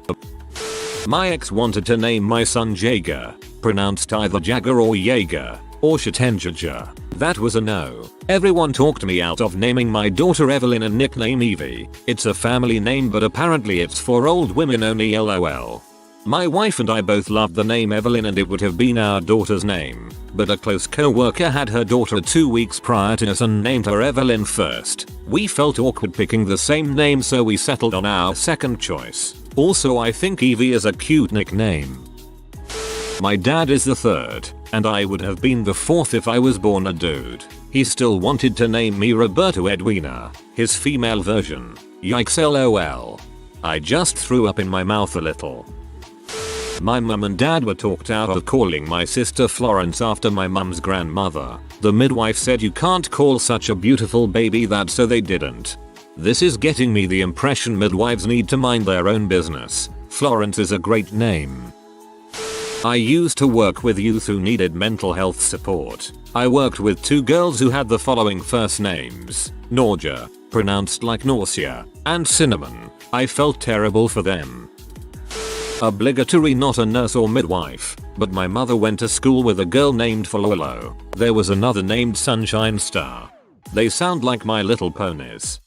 My ex wanted to name my son Jaeger, pronounced either Jagger or Jaeger, or Shatenjaja. That was a no. Everyone talked me out of naming my daughter Evelyn and nickname Evie. It's a family name but apparently it's for old women only, lol. My wife and I both loved the name Evelyn and it would have been our daughter's name, but a close co-worker had her daughter 2 weeks prior to us and named her Evelyn first. We felt awkward picking the same name, so we settled on our second choice. Also, I think Evie is a cute nickname. My dad is the third, and I would have been the fourth if I was born a dude. He still wanted to name me Roberto Edwina, his female version. Yikes, lol. I just threw up in my mouth a little. My mum and dad were talked out of calling my sister Florence after my mum's grandmother. The midwife said you can't call such a beautiful baby that, so they didn't. This is getting me the impression midwives need to mind their own business. Florence is a great name. I used to work with youth who needed mental health support. I worked with 2 girls who had the following first names: Norja, pronounced like nausea, and Cinnamon. I felt terrible for them. Obligatory, not a nurse or midwife, but my mother went to school with a girl named Fololo. There was another named Sunshine Star. They sound like My Little Ponies.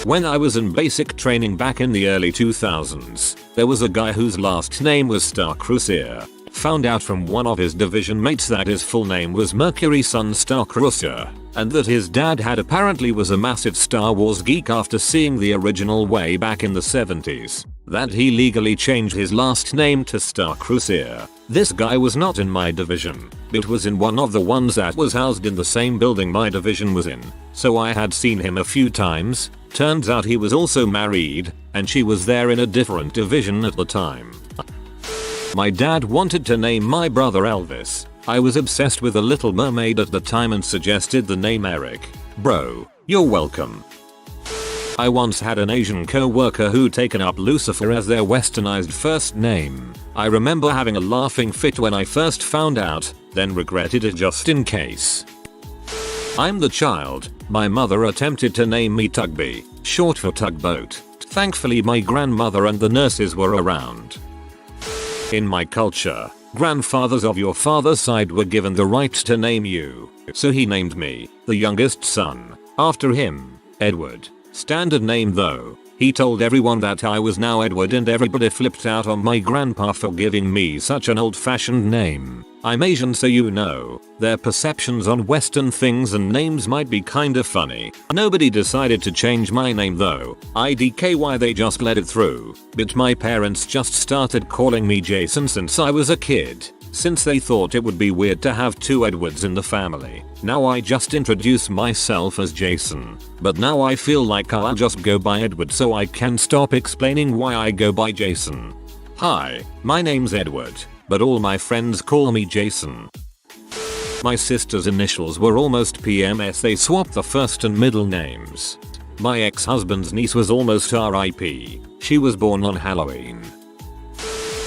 When I was in basic training back in the early 2000s, there was a guy whose last name was Star Cruiser. Found out from one of his division mates that his full name was Mercury Sun Star Cruiser, and that his dad had apparently was a massive Star Wars geek after seeing the original way back in the 70s. That he legally changed his last name to Star Cruiser. This guy was not in my division, but was in one of the ones that was housed in the same building my division was in, so I had seen him a few times. Turns out he was also married, and she was there in a different division at the time. My dad wanted to name my brother Elvis. I was obsessed with The Little Mermaid at the time and suggested the name Eric. Bro, you're welcome. I once had an Asian co-worker who taken up Lucifer as their westernized first name. I remember having a laughing fit when I first found out, then regretted it just in case. I'm the child. My mother attempted to name me Tugby, short for tugboat. Thankfully my grandmother and the nurses were around. In my culture, grandfathers of your father's side were given the right to name you, so he named me, the youngest son, after him, Edward. Standard name though. He told everyone that I was now Edward and everybody flipped out on my grandpa for giving me such an old-fashioned name. I'm Asian, so you know, their perceptions on Western things and names might be kinda funny. Nobody decided to change my name though. IDKY, they just let it through. But my parents just started calling me Jason since I was a kid, since they thought it would be weird to have 2 Edwards in the family. Now I just introduce myself as Jason, but now I feel like I'll just go by Edward so I can stop explaining why I go by Jason. Hi, my name's Edward, but all my friends call me Jason. My sister's initials were almost PMS, they swapped the first and middle names. My ex-husband's niece was almost RIP. She was born on Halloween.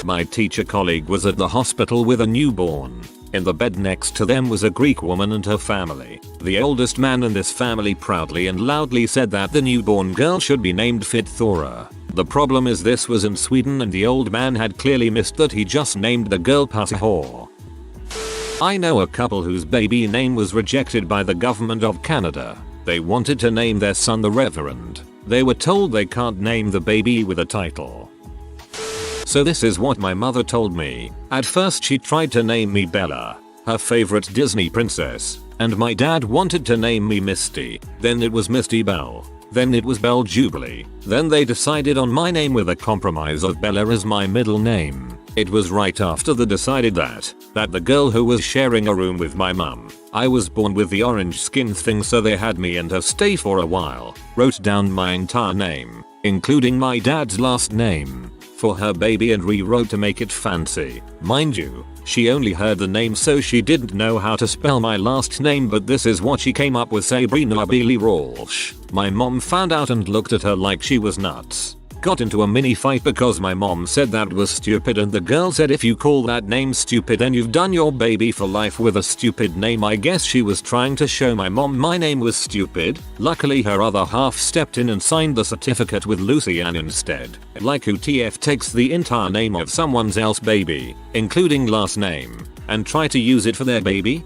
My teacher colleague was at the hospital with a newborn. In the bed next to them was a Greek woman and her family. The oldest man in this family proudly and loudly said that the newborn girl should be named Fithora. The problem is this was in Sweden and the old man had clearly missed that he just named the girl Passahor. I know a couple whose baby name was rejected by the government of Canada. They wanted to name their son the Reverend. They were told they can't name the baby with a title. So this is what my mother told me. At first she tried to name me Bella, her favorite Disney princess, and my dad wanted to name me Misty. Then it was Misty Belle. Then it was Belle Jubilee. Then they decided on my name with a compromise of Bella as my middle name. It was right after they decided that the girl who was sharing a room with my mum. I was born with the orange skin thing, so they had me and her stay for a while. Wrote down my entire name, including my dad's last name, for her baby and rewrote to make it fancy. Mind you, she only heard the name so she didn't know how to spell my last name, but this is what she came up with: Sabrina Billy Walsh. My mom found out and looked at her like she was nuts. Got into a mini fight because my mom said that was stupid and the girl said if you call that name stupid then you've done your baby for life with a stupid name. I guess she was trying to show my mom my name was stupid. Luckily her other half stepped in and signed the certificate with Lucy Ann instead. Like who TF takes the entire name of someone else's baby, including last name, and try to use it for their baby?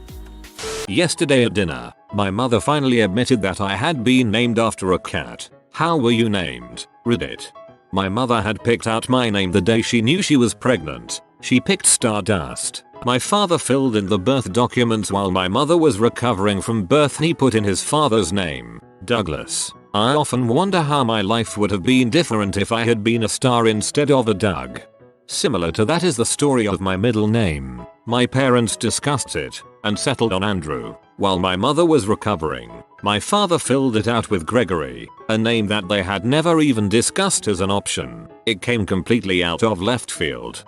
Yesterday at dinner, my mother finally admitted that I had been named after a cat. How were you named? Reddit. My mother had picked out my name the day she knew she was pregnant. She picked Stardust. My father filled in the birth documents while my mother was recovering from birth. He put in his father's name, Douglas. I often wonder how my life would have been different if I had been a star instead of a Doug. Similar to that is the story of my middle name. My parents discussed it and settled on Andrew. While my mother was recovering, my father filled it out with Gregory, a name that they had never even discussed as an option. It came completely out of left field.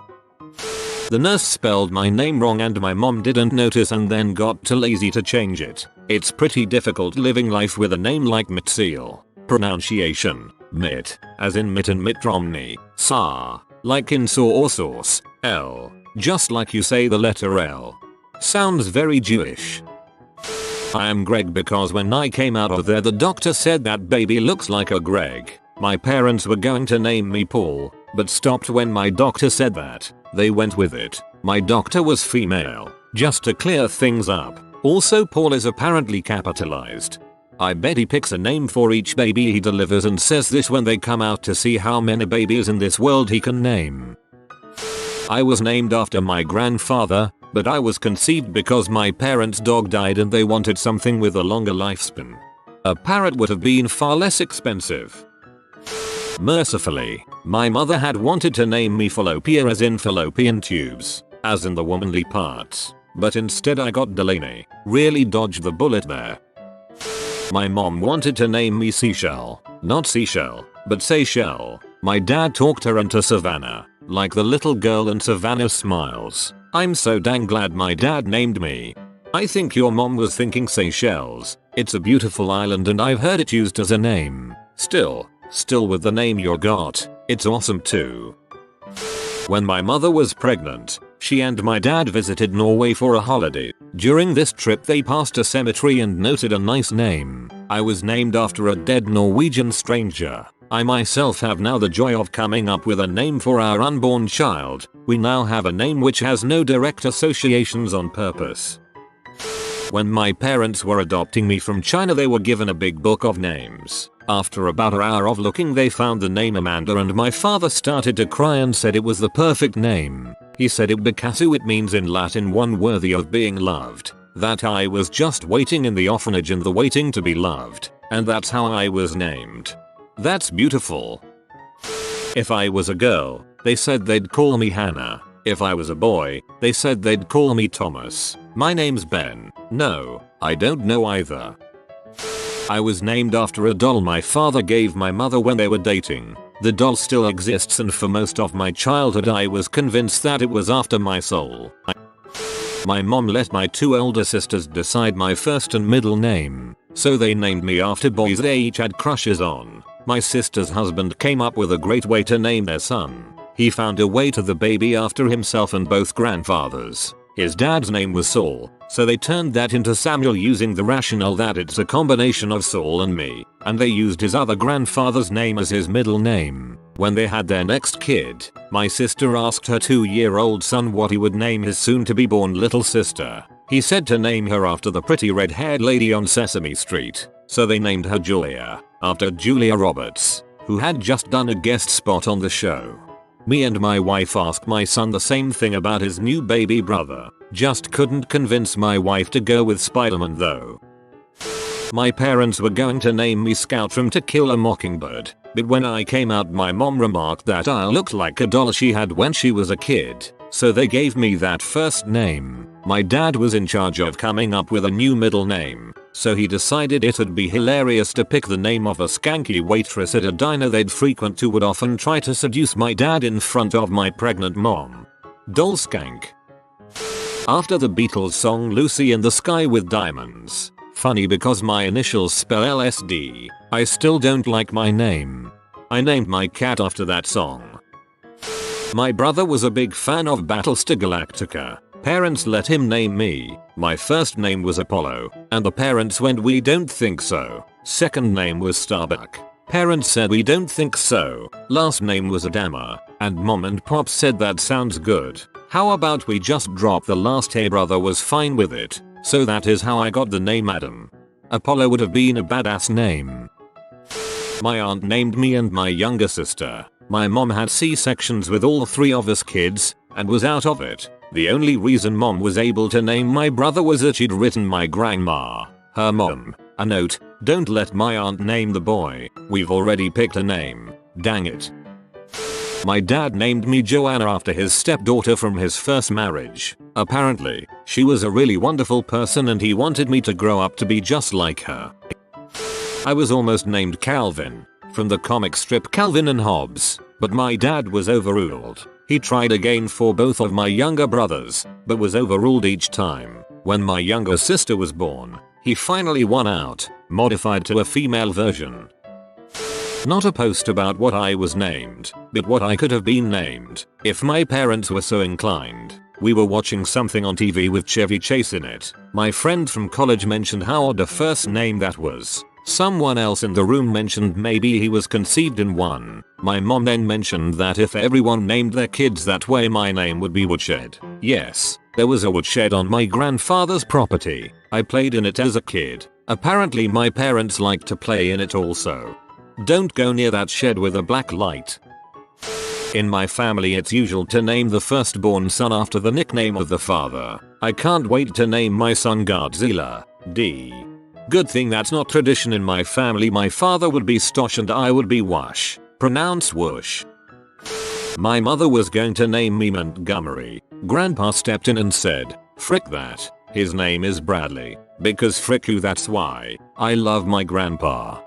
The nurse spelled my name wrong and my mom didn't notice and then got too lazy to change it. It's pretty difficult living life with a name like Mitziel. Pronunciation: Mitt, as in Mitt and Mitt Romney. Sa, like in saw or sauce. L, just like you say the letter L. Sounds very Jewish. I am Greg because when I came out of there the doctor said that baby looks like a Greg. My parents were going to name me Paul, but stopped when my doctor said that. They went with it. My doctor was female, just to clear things up. Also, Paul is apparently capitalized. I bet he picks a name for each baby he delivers and says this when they come out to see how many babies in this world he can name. I was named after my grandfather, but I was conceived because my parents' dog died and they wanted something with a longer lifespan. A parrot would have been far less expensive. Mercifully, my mother had wanted to name me Fallopia as in fallopian tubes, as in the womanly parts, but instead I got Delaney. Really dodged the bullet there. My mom wanted to name me Seashell, not Seashell, but Seychelle. My dad talked her into Savannah, like the little girl in Savannah Smiles. I'm so dang glad my dad named me. I think your mom was thinking Seychelles. It's a beautiful island and I've heard it used as a name. Still with the name you got, it's awesome too. When my mother was pregnant, she and my dad visited Norway for a holiday. During this trip they passed a cemetery and noted a nice name. I was named after a dead Norwegian stranger. I myself have now the joy of coming up with a name for our unborn child. We now have a name which has no direct associations on purpose. When my parents were adopting me from China they were given a big book of names. After about an hour of looking they found the name Amanda and my father started to cry and said it was the perfect name. He said it because it means in Latin one worthy of being loved. That I was just waiting in the orphanage and the waiting to be loved. And that's how I was named. That's beautiful. If I was a girl, they said they'd call me Hannah. If I was a boy, they said they'd call me Thomas. My name's Ben. No, I don't know either. I was named after a doll my father gave my mother when they were dating. The doll still exists and for most of my childhood I was convinced that it was after my soul. My mom let my two older sisters decide my first and middle name, so they named me after boys they each had crushes on. My sister's husband came up with a great way to name their son. He found a way to the baby after himself and both grandfathers. His dad's name was Saul, so they turned that into Samuel using the rationale that it's a combination of Saul and me, and they used his other grandfather's name as his middle name. When they had their next kid, my sister asked her 2-year-old son what he would name his soon-to-be-born little sister. He said to name her after the pretty red-haired lady on Sesame Street, so they named her Julia, after Julia Roberts, who had just done a guest spot on the show. Me and my wife asked my son the same thing about his new baby brother. Just couldn't convince my wife to go with Spider-Man though. My parents were going to name me Scout from To Kill a Mockingbird, but when I came out my mom remarked that I looked like a doll she had when she was a kid, so they gave me that first name. My dad was in charge of coming up with a new middle name, so he decided it'd be hilarious to pick the name of a skanky waitress at a diner they'd frequent who would often try to seduce my dad in front of my pregnant mom. Doll Skank. After the Beatles song Lucy in the Sky with Diamonds. Funny because my initials spell LSD. I still don't like my name. I named my cat after that song. My brother was a big fan of Battlestar Galactica. Parents let him name me. My first name was Apollo, and the parents went we don't think so. Second name was Starbuck. Parents said we don't think so. Last name was Adama, and mom and pop said that sounds good. How about we just drop the last A? Brother was fine with it, so that is how I got the name Adam. Apollo would have been a badass name. My aunt named me and my younger sister. My mom had C-sections with all 3 of us kids, and was out of it. The only reason mom was able to name my brother was that she'd written my grandma, her mom, a note, "Don't let my aunt name the boy, we've already picked a name, dang it." My dad named me Joanna after his stepdaughter from his first marriage. Apparently, she was a really wonderful person and he wanted me to grow up to be just like her. I was almost named Calvin, from the comic strip Calvin and Hobbes, but my dad was overruled. He tried again for both of my younger brothers, but was overruled each time. When my younger sister was born, he finally won out, modified to a female version. Not a post about what I was named, but what I could have been named, if my parents were so inclined. We were watching something on TV with Chevy Chase in it. My friend from college mentioned how odd a first name that was. Someone else in the room mentioned maybe he was conceived in one. My mom then mentioned that if everyone named their kids that way my name would be Woodshed. Yes, there was a woodshed on my grandfather's property. I played in it as a kid. Apparently my parents liked to play in it also. Don't go near that shed with a black light. In my family it's usual to name the firstborn son after the nickname of the father. I can't wait to name my son Godzilla. D. Good thing that's not tradition in my family. My father would be Stosh and I would be Wash. Pronounce whoosh. My mother was going to name me Montgomery. Grandpa stepped in and said, "Frick that. His name is Bradley." Because frick you, that's why. I love my grandpa.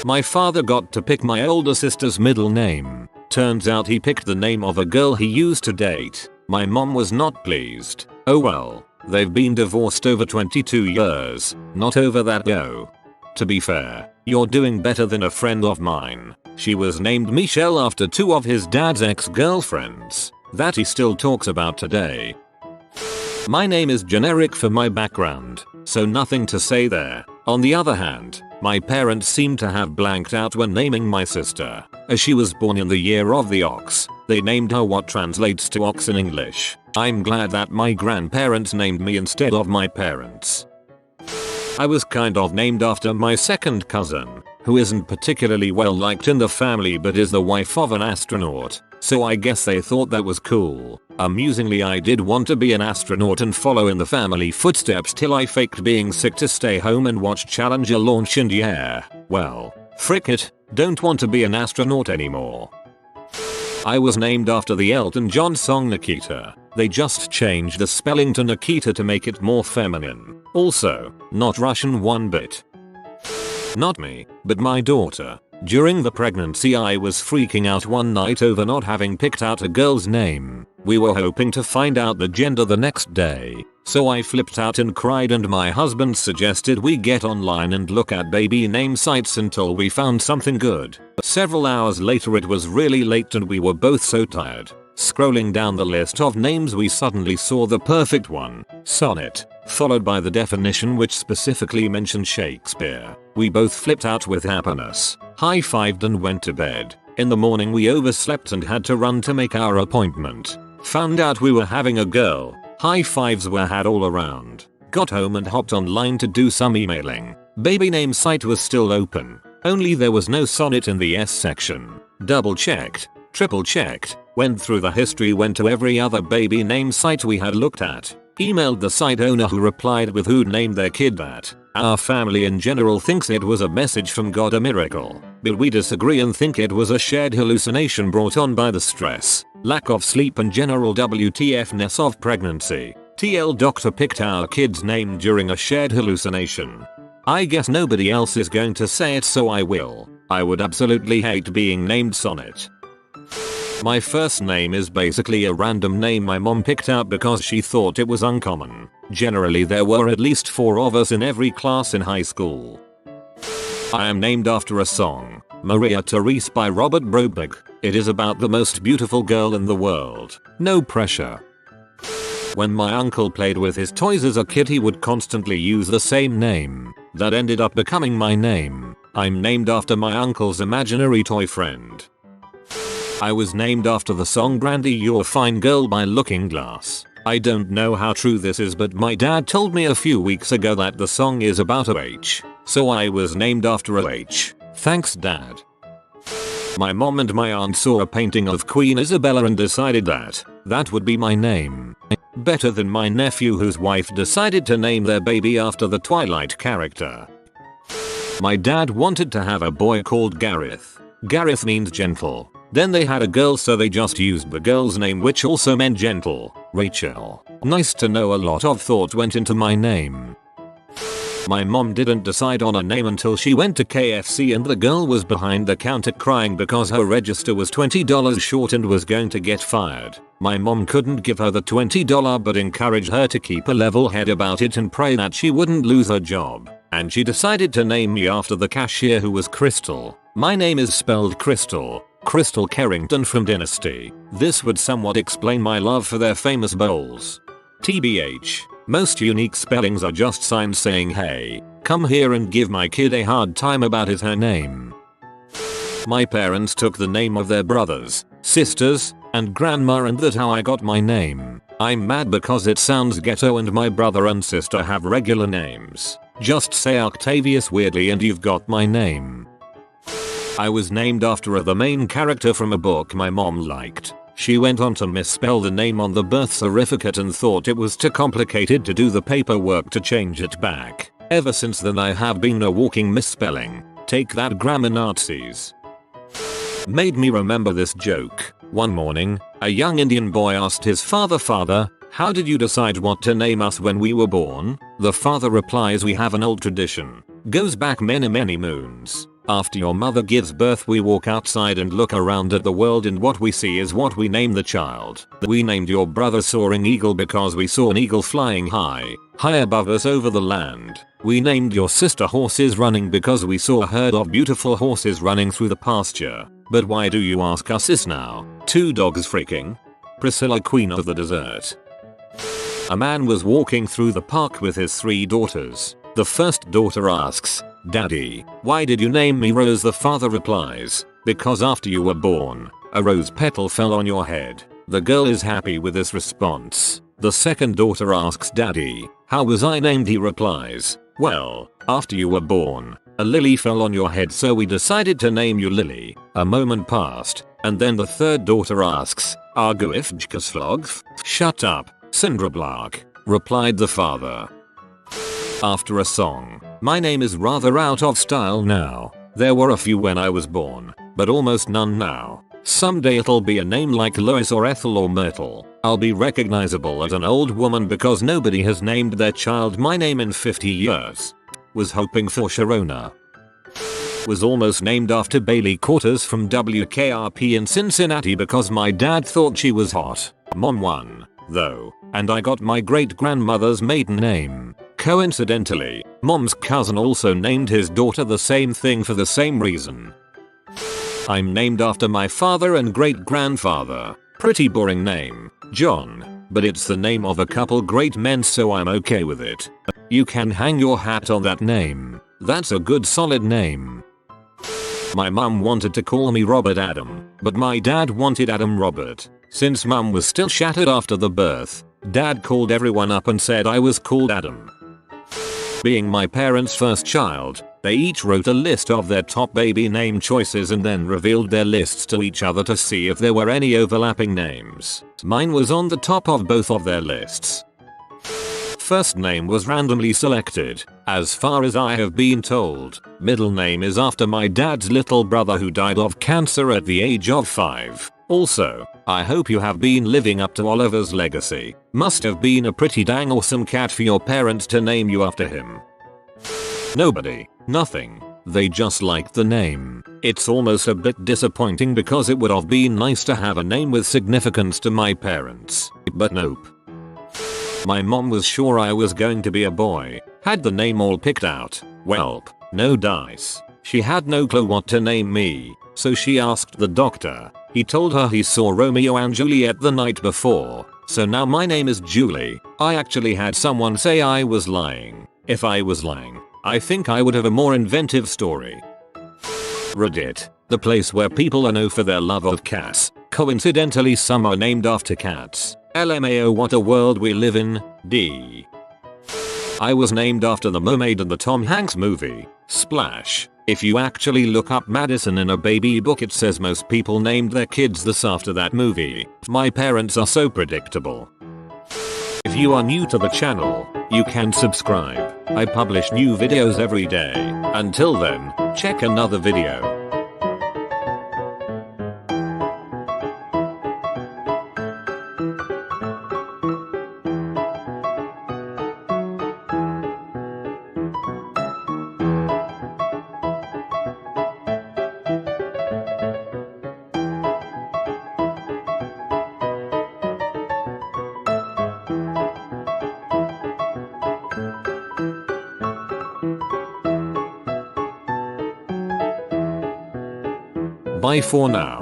My father got to pick my older sister's middle name. Turns out he picked the name of a girl he used to date. My mom was not pleased. Oh well, they've been divorced over 22 years. Not over that though. To be fair, you're doing better than a friend of mine. She was named Michelle after two of his dad's ex-girlfriends that he still talks about today. My name is generic for my background, so nothing to say there. On the other hand, my parents seem to have blanked out when naming my sister. As she was born in the year of the ox, they named her what translates to ox in English. I'm glad that my grandparents named me instead of my parents. I was kind of named after my second cousin, who isn't particularly well liked in the family but is the wife of an astronaut, so I guess they thought that was cool. Amusingly, I did want to be an astronaut and follow in the family footsteps till I faked being sick to stay home and watch Challenger launch in the air. Well, frick it, don't want to be an astronaut anymore. I was named after the Elton John song Nikita. They just changed the spelling to Nikita to make it more feminine. Also, not Russian one bit. Not me, but my daughter. During the pregnancy I was freaking out one night over not having picked out a girl's name. We were hoping to find out the gender the next day, so I flipped out and cried, and my husband suggested we get online and look at baby name sites until we found something good. Several hours later it was really late and we were both so tired. Scrolling down the list of names we suddenly saw the perfect one, Sonnet, followed by the definition which specifically mentioned Shakespeare. We both flipped out with happiness, high-fived and went to bed. In the morning we overslept and had to run to make our appointment. Found out we were having a girl. High fives were had all around. Got home and hopped online to do some emailing. Baby name site was still open, only there was no Sonnet in the S section. Double checked, triple checked, went through the history, went to every other baby name site we had looked at. Emailed the site owner who replied with who'd named their kid that. Our family in general thinks it was a message from God, a miracle, but we disagree and think it was a shared hallucination brought on by the stress, lack of sleep and general WTF-ness of pregnancy. TL doctor picked our kid's name during a shared hallucination. I guess nobody else is going to say it, so I will. I would absolutely hate being named Sonnet. My first name is basically a random name my mom picked out because she thought it was uncommon. Generally there were at least 4 of us in every class in high school. I am named after a song, Maria Therese by Robert Broberg. It is about the most beautiful girl in the world. No pressure. When my uncle played with his toys as a kid he would constantly use the same name. That ended up becoming my name. I'm named after my uncle's imaginary toy friend. I was named after the song Brandy You're a Fine Girl by Looking Glass. I don't know how true this is, but my dad told me a few weeks ago that the song is about a H, so I was named after a H. Thanks Dad. My mom and my aunt saw a painting of Queen Isabella and decided that that would be my name. Better than my nephew whose wife decided to name their baby after the Twilight character. My dad wanted to have a boy called Gareth. Gareth means gentle. Then they had a girl, so they just used the girl's name, which also meant gentle. Rachel. Nice to know a lot of thought went into my name. My mom didn't decide on a name until she went to KFC and the girl was behind the counter crying because her register was $20 short and was going to get fired. My mom couldn't give her the $20 but encouraged her to keep a level head about it and pray that she wouldn't lose her job. And she decided to name me after the cashier, who was Crystal. My name is spelled Crystal Carrington from Dynasty. This would somewhat explain my love for their famous bowls. TBH, most unique spellings are just signs saying hey, come here and give my kid a hard time about her name. My parents took the name of their brothers, sisters, and grandma, and that's how I got my name. I'm mad because it sounds ghetto and my brother and sister have regular names. Just say Octavius weirdly and you've got my name. I was named after the main character from a book my mom liked. She went on to misspell the name on the birth certificate and thought it was too complicated to do the paperwork to change it back. Ever since then I have been a walking misspelling. Take that, grammar Nazis. Made me remember this joke. One morning, a young Indian boy asked his father, how did you decide what to name us when we were born? The father replies, we have an old tradition. Goes back many moons. After your mother gives birth we walk outside and look around at the world, and what we see is what we name the child. We named your brother Soaring Eagle because we saw an eagle flying high above us over the land. We named your sister Horses Running because we saw a herd of beautiful horses running through the pasture. But why do you ask us this now? Two dogs freaking? Priscilla, queen of the desert. A man was walking through the park with his 3 daughters. The first daughter asks, Daddy, why did you name me Rose? The father replies, because after you were born, a rose petal fell on your head. The girl is happy with this response. The second daughter asks, Daddy, how was I named? He replies, well, after you were born, a lily fell on your head, so we decided to name you Lily. A moment passed, and then the third daughter asks, Argu if jkasflog? Shut up, Cinderblark, replied the father. After a song. My name is rather out of style now. There were a few when I was born, but almost none now. Someday it'll be a name like Lois or Ethel or Myrtle. I'll be recognizable as an old woman because nobody has named their child my name in 50 years. Was hoping for Sharona. Was almost named after Bailey Quarters from WKRP in Cincinnati because my dad thought she was hot. Mom won, though, and I got my great grandmother's maiden name. Coincidentally, mom's cousin also named his daughter the same thing for the same reason. I'm named after my father and great grandfather. Pretty boring name, John, but it's the name of a couple great men, so I'm okay with it. You can hang your hat on that name. That's a good solid name. My mum wanted to call me Robert Adam, but my dad wanted Adam Robert. Since mum was still shattered after the birth, dad called everyone up and said I was called Adam. Being my parents' first child, they each wrote a list of their top baby name choices and then revealed their lists to each other to see if there were any overlapping names. Mine was on the top of both of their lists. First name was randomly selected, as far as I have been told. Middle name is after my dad's little brother who died of cancer at the age of 5. Also, I hope you have been living up to Oliver's legacy. Must have been a pretty dang awesome cat for your parents to name you after him. Nobody, nothing. They just liked the name. It's almost a bit disappointing because it would have been nice to have a name with significance to my parents. But nope. My mom was sure I was going to be a boy. Had the name all picked out. Welp, no dice. She had no clue what to name me, so she asked the doctor. He told her he saw Romeo and Juliet the night before, so now my name is Julie. I actually had someone say I was lying. If I was lying, I think I would have a more inventive story. Reddit, the place where people are known for their love of cats. Coincidentally, some are named after cats. LMAO, what a world we live in. D. I was named after the mermaid in the Tom Hanks movie, Splash. If you actually look up Madison in a baby book, it says most people named their kids this after that movie. My parents are so predictable. If you are new to the channel, you can subscribe. I publish new videos every day. Until then, check another video. Bye for now.